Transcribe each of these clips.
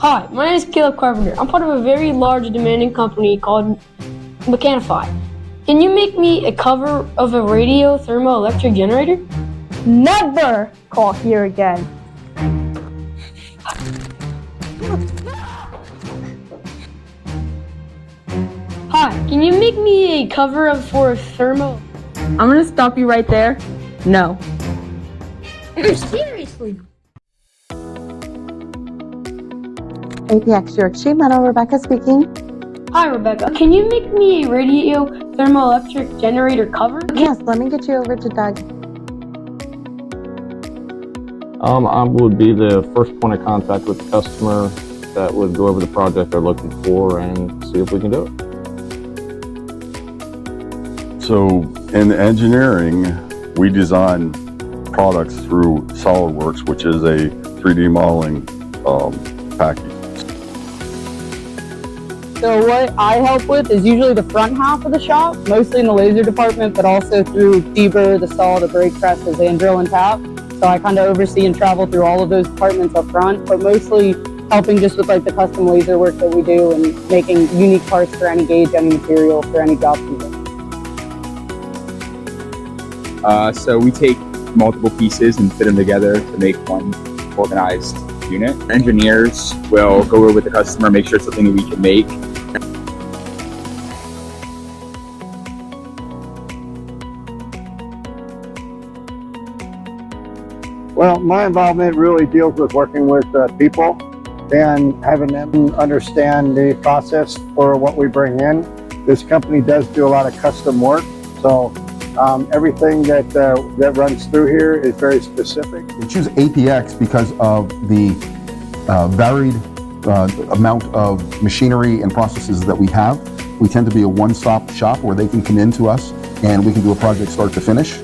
Hi, my name is Caleb Carpenter. I'm part of a very large and demanding company called Mecanify. Can you make me a cover of a radio thermoelectric generator? Never call here again. Hi, can you make me a cover for a thermo? I'm gonna stop you right there. No. Seriously? APX York Sheet Metal, Rebecca speaking. Hi, Rebecca. Can you make me a radio thermoelectric generator cover? Yes, let me get you over to Doug. I would be the first point of contact with the customer that would go over the project they're looking for and see if we can do it. So in engineering, we design products through SolidWorks, which is a 3D modeling package. So what I help with is usually the front half of the shop, mostly in the laser department, but also through deburr, the saw, the brake presses, and drill and tap. So I kind of oversee and travel through all of those departments up front, but mostly helping just with like the custom laser work that we do and making unique parts for any gauge, any material, for any job we do. So we take multiple pieces and fit them together to make one organized unit. Engineers will go over with the customer, make sure it's something that we can make. Well, my involvement really deals with working with people and having them understand the process for what we bring in. This company does do a lot of custom work, so everything that runs through here is very specific. We choose APX because of the varied amount of machinery and processes that we have. We tend to be a one-stop shop where they can come in to us and we can do a project start to finish.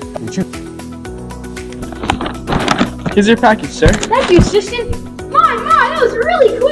Here's your package, sir. Thank you, assistant. My, that was really cool.